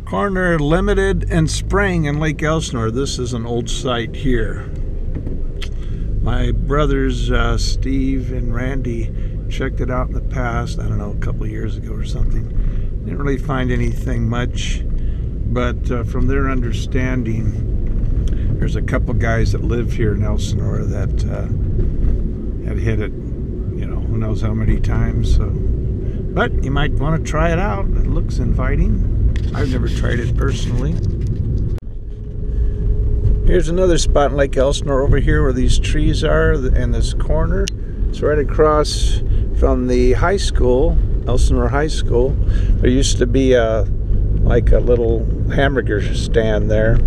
Corner Limited and Spring in Lake Elsinore. This is an old site here. My brothers Steve and Randy checked it out in the past, I don't know, a couple of years ago or something. Didn't really find anything much, but from their understanding, there's a couple guys that live here in Elsinore that had hit it, you know, who knows how many times. So, but you might want to try it out. It looks inviting. I've never tried it personally. Here's another spot in Lake Elsinore over here where these trees are in this corner. It's right across from the high school, Elsinore High School. There used to be like a little hamburger stand there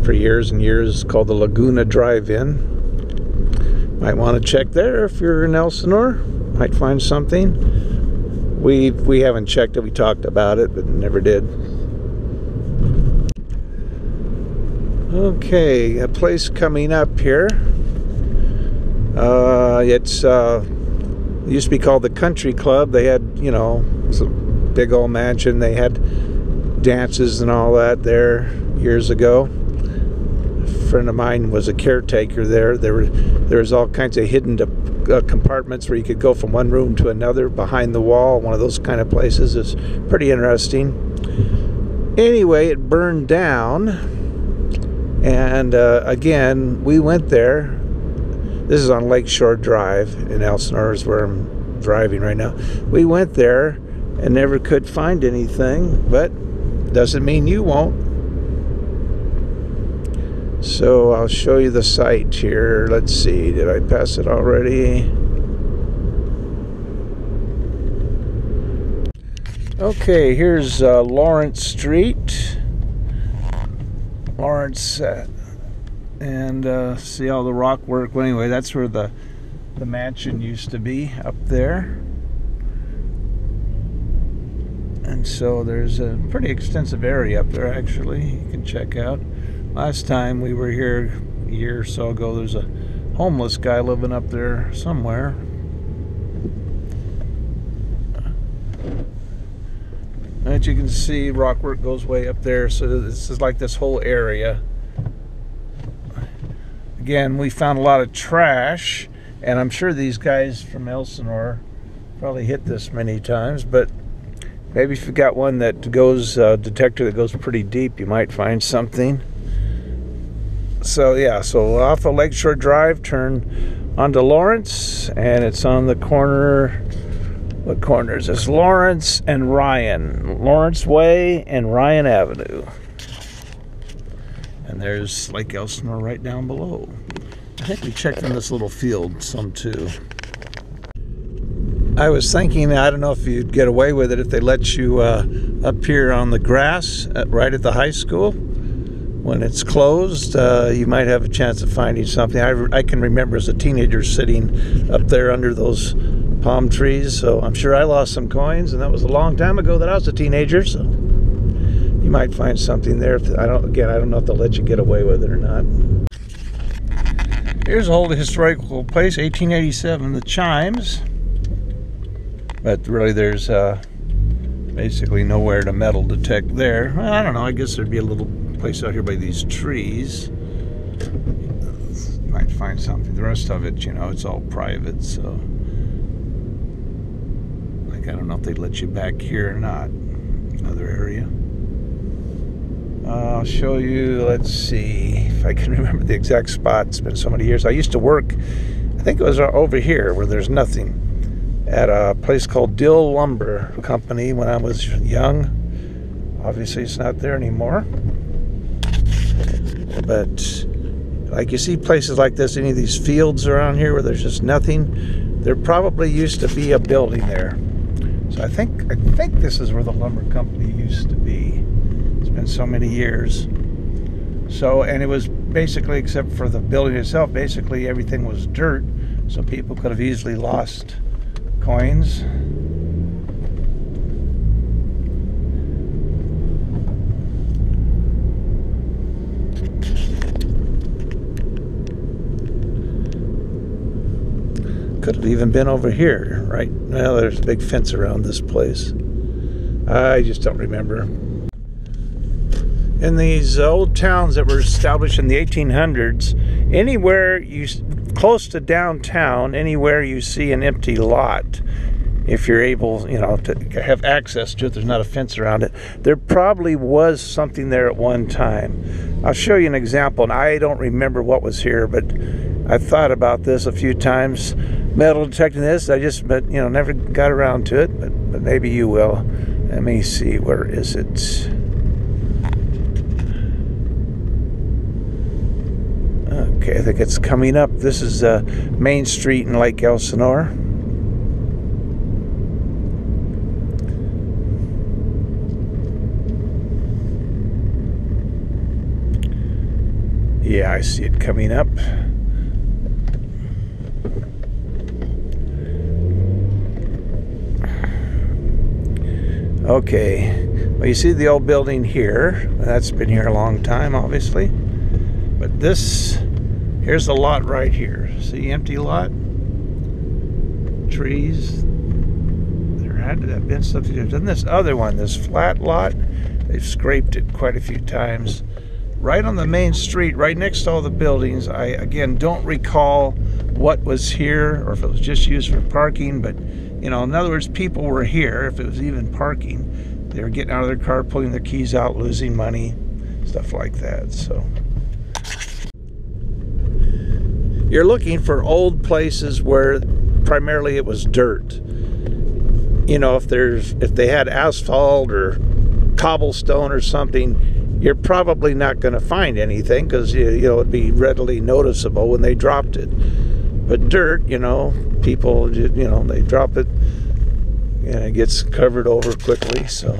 for years and years called the Laguna Drive-In. Might want to check there if you're in Elsinore. Might find something. We haven't checked it. We talked about it, but never did. Okay, a place coming up here. It used to be called the Country Club. They had, you know, it's a big old mansion. They had dances and all that there years ago. A friend of mine was a caretaker there. There was all kinds of hidden compartments where you could go from one room to another behind the wall. One of those kind of places. Is pretty interesting. Anyway, it burned down, and again we went there. This is on Lakeshore Drive in Elsinore, is where I'm driving right now. We went there and never could find anything, but doesn't mean you won't. So I'll show you the site here. Let's see, did I pass it already? Okay, here's Lawrence Street. Lawrence, and see all the rock work. Well, anyway, that's where the mansion used to be, up there. And so there's a pretty extensive area up there, actually, you can check out. Last time we were here a year or so ago, there's a homeless guy living up there somewhere. As you can see, rock work goes way up there, so this is like this whole area. Again, we found a lot of trash, and I'm sure these guys from Elsinore probably hit this many times, but maybe if you got one that goes, detector that goes pretty deep, you might find something. So yeah, so off of Lakeshore Drive, turn onto Lawrence, and it's on the corner. What corner is this? Lawrence and Ryan. Lawrence Way and Ryan Avenue. And there's Lake Elsinore right down below. I think we checked in this little field some too. I was thinking, I don't know if you'd get away with it if they let you up here on the grass right at the high school. When it's closed, you might have a chance of finding something. I can remember as a teenager sitting up there under those palm trees, so I'm sure I lost some coins, and that was a long time ago that I was a teenager, so you might find something there. I don't know if they'll let you get away with it or not. Here's an old historical place, 1887, the Chimes, but really there's basically nowhere to metal detect there. Well, I don't know, I guess there'd be a little place out here by these trees. You might find something. The rest of it, you know, it's all private, so I don't know if they'd let you back here or not. Another area. I'll show you, let's see if I can remember the exact spot. It's been so many years. I used to work, I think it was over here where there's nothing, at a place called Dill Lumber Company when I was young. Obviously it's not there anymore. But like you see places like this, any of these fields around here where there's just nothing, there probably used to be a building there. So I think this is where the lumber company used to be. It's been so many years. So, and it was basically, except for the building itself, basically everything was dirt, so people could have easily lost coins. Could have even been over here, right? Well, there's a big fence around this place. I just don't remember. In these old towns that were established in the 1800s, anywhere close to downtown, anywhere you see an empty lot, if you're able, you know, to have access to it, there's not a fence around it, there probably was something there at one time. I'll show you an example, and I don't remember what was here, but I thought about this a few times, metal detecting this. But you know, never got around to it, but maybe you will. Let me see, where is it? Okay, I think it's coming up. This is Main Street in Lake Elsinore. Yeah, I see it coming up. Okay, well, you see the old building here. That's been here a long time, obviously. But here's the lot right here. See, empty lot, trees. There had to have been something. Then this other one, this flat lot, they've scraped it quite a few times. Right on the main street, right next to all the buildings. I, again, don't recall what was here or if it was just used for parking, but, you know, in other words, people were here, if it was even parking. They were getting out of their car, pulling their keys out, losing money, stuff like that, so. You're looking for old places where primarily it was dirt. You know, if they had asphalt or cobblestone or something, you're probably not going to find anything because you know it'd be readily noticeable when they dropped it. But dirt, you know, people, you know, they drop it and it gets covered over quickly, so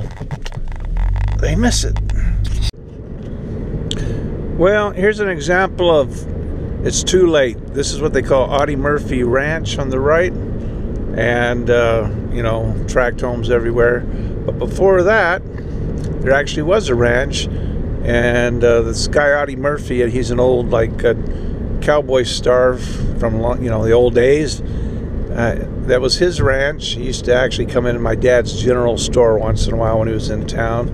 they miss it. Well, here's an example of it's too late. This is what they call Audie Murphy Ranch on the right, and you know, tract homes everywhere. But before that, there actually was a ranch. And this guy Audie Murphy, he's an old cowboy star from, you know, the old days. That was his ranch. He used to actually come into my dad's general store once in a while when he was in town.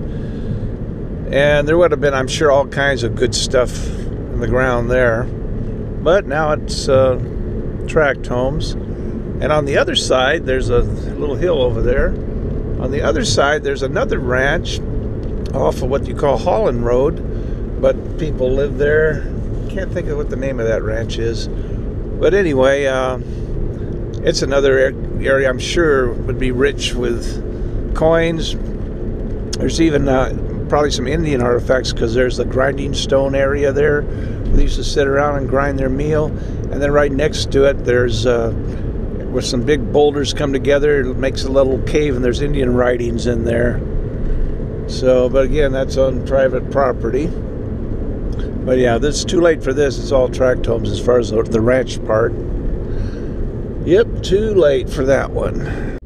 And there would have been, I'm sure, all kinds of good stuff in the ground there. But now it's tract homes. And on the other side, there's a little hill over there. On the other side, there's another ranch off of what you call Holland Road, but people live there. Can't think of what the name of that ranch is, but anyway, it's another area I'm sure would be rich with coins. There's even probably some Indian artifacts because there's the grinding stone area there. They used to sit around and grind their meal, and then right next to it there's where some big boulders come together. It makes a little cave, and there's Indian writings in there. So, but again, that's on private property. But yeah, this is too late for this. It's all tract homes as far as the ranch part. Yep, too late for that one.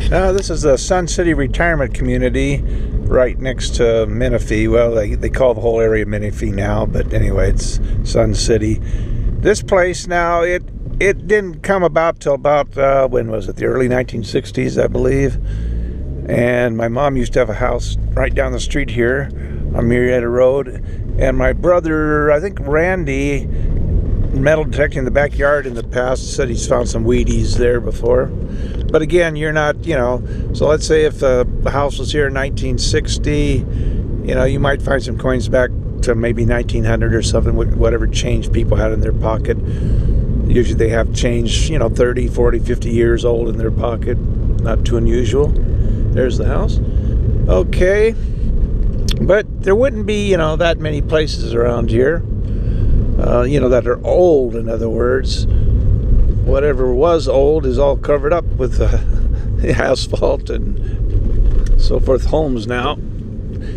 This is the Sun City Retirement Community right next to Menifee. Well, they call the whole area Menifee now, but anyway, it's Sun City. This place now, it didn't come about till about, when was it? The early 1960s, I believe. And my mom used to have a house right down the street here on Marietta Road. And my brother, I think Randy, metal detecting in the backyard in the past, said he's found some Wheaties there before. But again, you're not, you know, so let's say if the house was here in 1960, you know, you might find some coins back to maybe 1900 or something, whatever change people had in their pocket. Usually they have change, you know, 30, 40, 50 years old in their pocket. Not too unusual. There's the house. Okay. But there wouldn't be, you know, that many places around here, you know, that are old, in other words. Whatever was old is all covered up with asphalt and so forth, homes now.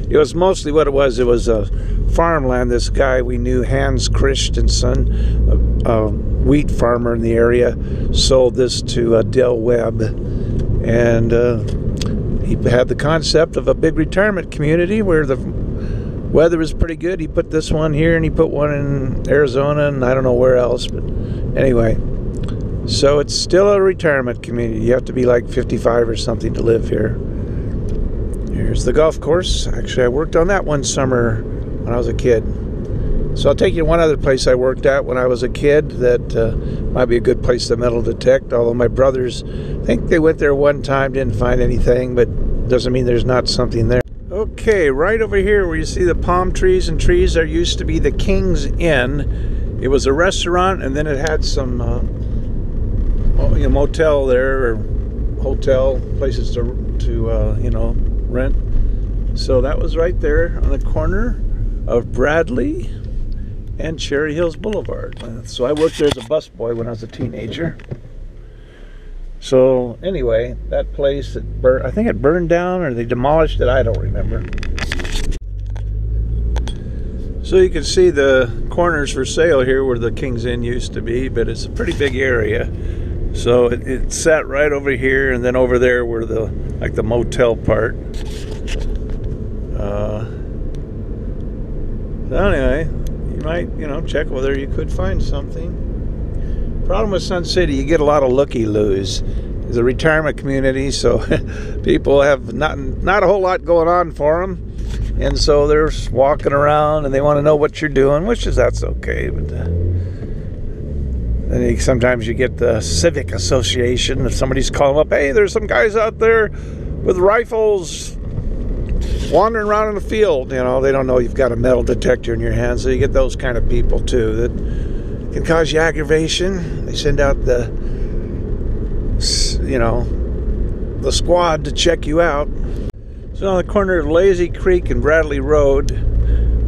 It was mostly what it was a farmland. This guy we knew, Hans Christensen, a wheat farmer in the area, sold this to Del Webb. And he had the concept of a big retirement community where the weather was pretty good. He put this one here, and he put one in Arizona, and I don't know where else. But anyway, so it's still a retirement community. You have to be like 55 or something to live here. Here's the golf course. Actually, I worked on that one summer when I was a kid. So I'll take you to one other place I worked at when I was a kid that might be a good place to metal detect, although my brothers think they went there one time, didn't find anything, but doesn't mean there's not something there. Okay, right over here where you see the palm trees and trees, there used to be the King's Inn. It was a restaurant, and then it had some motel there, or hotel places to rent. So that was right there on the corner of Bradley and Cherry Hills Boulevard. So I worked there as a busboy when I was a teenager. So anyway, that place, I think it burned down or they demolished it, I don't remember. So you can see the corners for sale here where the King's Inn used to be, but it's a pretty big area. So it sat right over here, and then over there were the motel part. So anyway, you might check whether you could find something. Problem with Sun City, you get a lot of looky-loos. It's a retirement community, so people have not a whole lot going on for them, and so they're walking around and they want to know what you're doing, that's okay. But then sometimes you get the civic association. If somebody's calling up, hey, there's some guys out there with rifles wandering around in the field. They don't know you've got a metal detector in your hand, so you get those kind of people too that can cause you aggravation. They send out the squad to check you out. So on the corner of Lazy Creek and Bradley Road,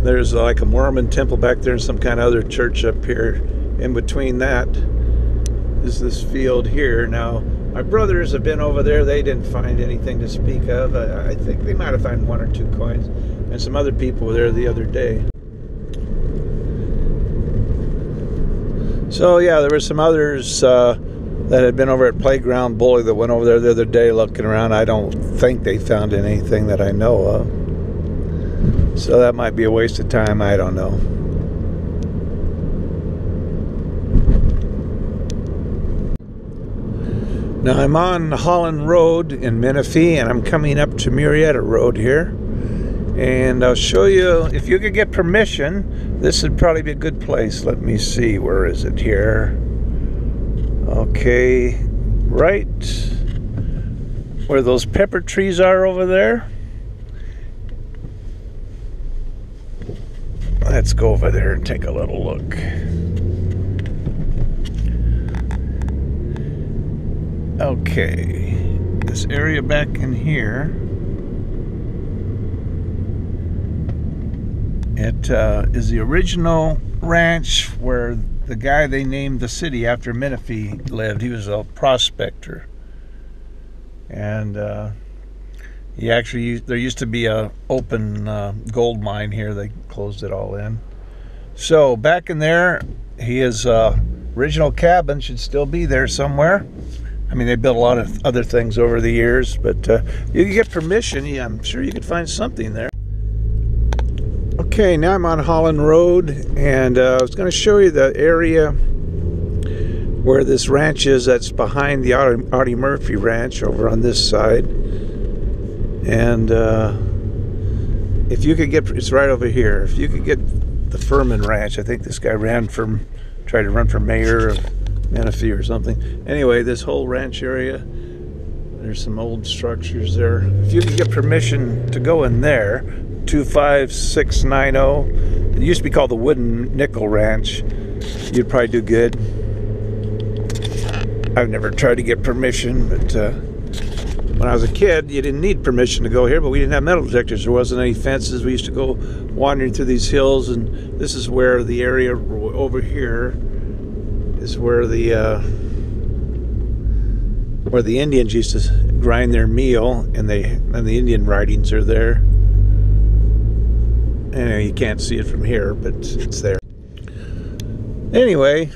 there's like a Mormon temple back there and some kind of other church up here. In between that is this field here. Now, my brothers have been over there. They didn't find anything to speak of. I think they might have found 1 or 2 coins. And some other people were there the other day. So yeah, there were some others that had been over at Playground Bully that went over there the other day looking around. I don't think they found anything that I know of. So that might be a waste of time. I don't know. Now I'm on Holland Road in Menifee, and I'm coming up to Murrieta Road here. And I'll show you, if you could get permission, this would probably be a good place. Let me see, where is it here? Okay, right where those pepper trees are over there. Let's go over there and take a little look. Okay, this area back in here, it is the original ranch where the guy they named the city after, Menifee, lived. He was a prospector, and he actually there used to be a open gold mine here. They closed it all in. So back in there, his original cabin should still be there somewhere. I mean, they built a lot of other things over the years, but you can get permission. Yeah, I'm sure you could find something there. Okay, now I'm on Holland Road, and I was going to show you the area where this ranch is. That's behind the Audie Murphy Ranch over on this side. And if you could get, it's right over here. If you could get the Furman Ranch, I think this guy tried to run for mayor of Menifee or something. Anyway, this whole ranch area, there's some old structures there. If you could get permission to go in there, 25690. It used to be called the Wooden Nickel Ranch. You'd probably do good. I've never tried to get permission, but when I was a kid, you didn't need permission to go here, but we didn't have metal detectors. There wasn't any fences. We used to go wandering through these hills, and this is where the area over here is where the Indians used to grind their meal, and the Indian writings are there. Anyway, you can't see it from here, but it's there. Anyway,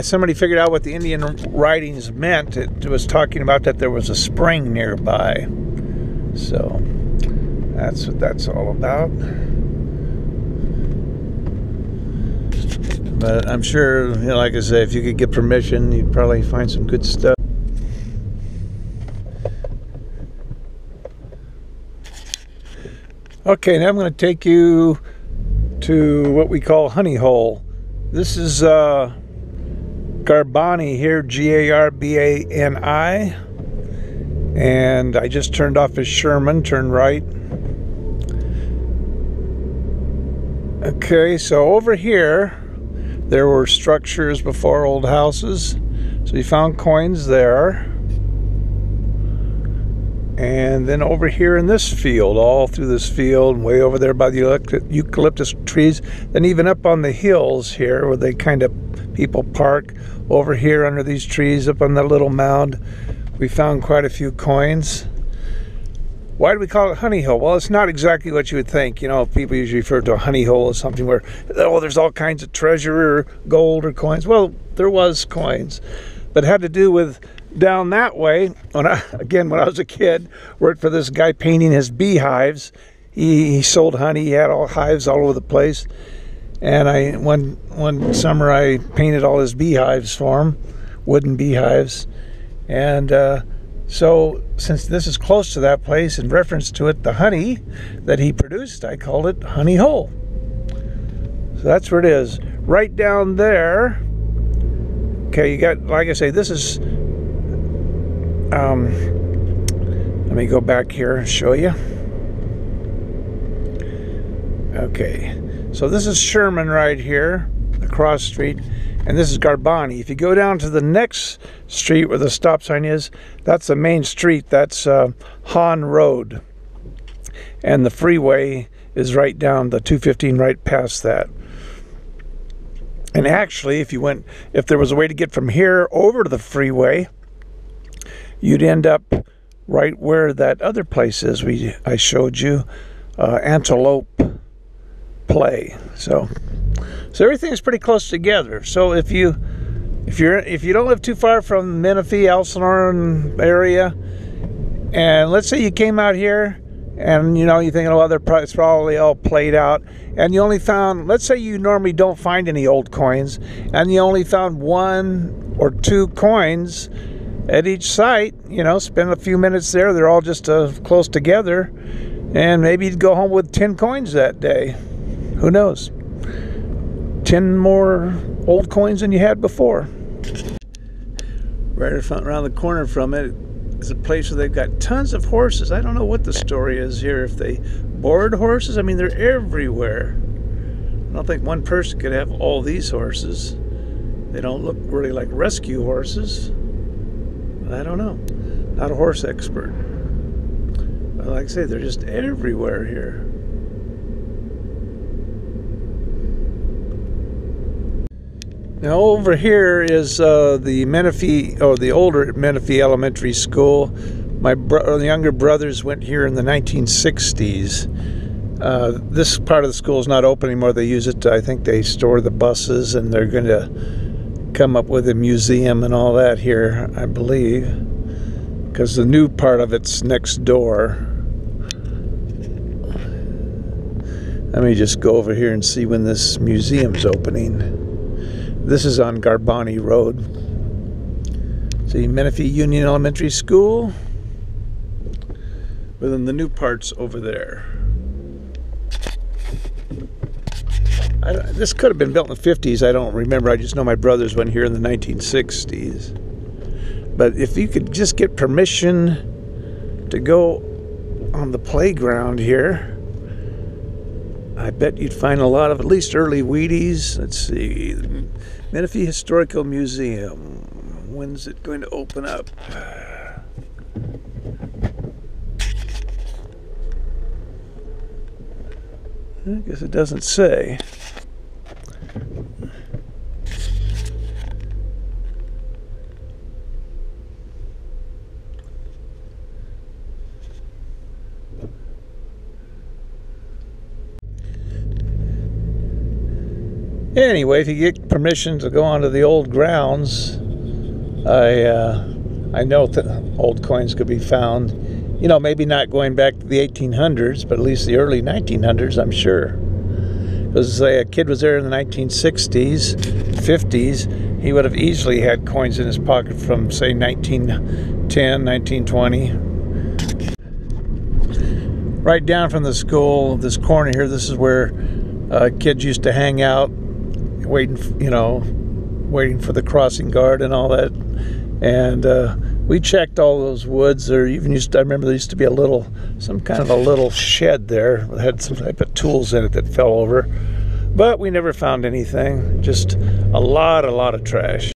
somebody figured out what the Indian writings meant. It was talking about that there was a spring nearby. So that's what that's all about. But I'm sure, like I say, if you could get permission, you'd probably find some good stuff. Okay, now I'm going to take you to what we call Honey Hole. This is Garbani here, G-A-R-B-A-N-I. And I just turned off his Sherman, turned right. Okay, so over here, there were structures before, old houses. So you found coins there. And then over here in this field, all through this field, way over there by the eucalyptus trees, then even up on the hills here where they kind of people park, over here under these trees up on that little mound, we found quite a few coins. Why do we call it honey hole? Well, it's not exactly what you would think. You know, people usually refer to a honey hole as something where, oh, there's all kinds of treasure or gold or coins. Well, there was coins, but it had to do with down that way. When I was a kid, worked for this guy painting his beehives. He sold honey. He had all hives all over the place. And one summer I painted all his beehives for him, wooden beehives. And so since this is close to that place, in reference to it, the honey that he produced, I called it Honey Hole. So that's where it is, right down there. Okay, you got, like I say, this is. Let me go back here and show you. Okay, so this is Sherman right here, across the street, and this is Garbani. If you go down to the next street where the stop sign is, that's the main street. That's Hahn Road, and the freeway is right down the 215 right past that. And actually, if there was a way to get from here over to the freeway, you'd end up right where that other place is I showed you, Antelope Play. So everything is pretty close together. So if you don't live too far from Menifee, Elsinore area, and let's say you came out here and you're thinking, oh, it's probably all played out, and you only found, let's say you normally don't find any old coins, and you only found 1 or 2 coins at each site, spend a few minutes there. They're all just close together, and maybe you'd go home with 10 coins that day. Who knows? 10 more old coins than you had before. Right around the corner from it is a place where they've got tons of horses. I don't know what the story is here. If they board horses, I mean, they're everywhere. I don't think one person could have all these horses. They don't look really like rescue horses. I don't know. Not a horse expert. But like I say, they're just everywhere here. Now over here is the Menifee, the older Menifee Elementary School. My younger brothers went here in the 1960s. This part of the school is not open anymore. They use it I think they store the buses, and they're going to come up with a museum and all that here, I believe, because the new part of it's next door. Let me just go over here and see when this museum's opening. This is on Garbani Road. See, Menifee Union Elementary School, but then the new part's over there. This could have been built in the 50s. I don't remember. I just know my brothers went here in the 1960s. But if you could just get permission to go on the playground here, I bet you'd find a lot of at least early Wheaties. Let's see. Menifee Historical Museum. When's it going to open up? I guess it doesn't say. Anyway, if you get permission to go onto the old grounds, I know that old coins could be found. Maybe not going back to the 1800s, but at least the early 1900s, I'm sure. Because a kid was there in the 1960s, 50s, he would have easily had coins in his pocket from, say, 1910, 1920. right down from the school, this corner here, this is where kids used to hang out, waiting for the crossing guard and all that. And we checked all those woods. There even I remember there used to be some kind of a little shed there that had some type of tools in it that fell over. But we never found anything, just a lot of trash.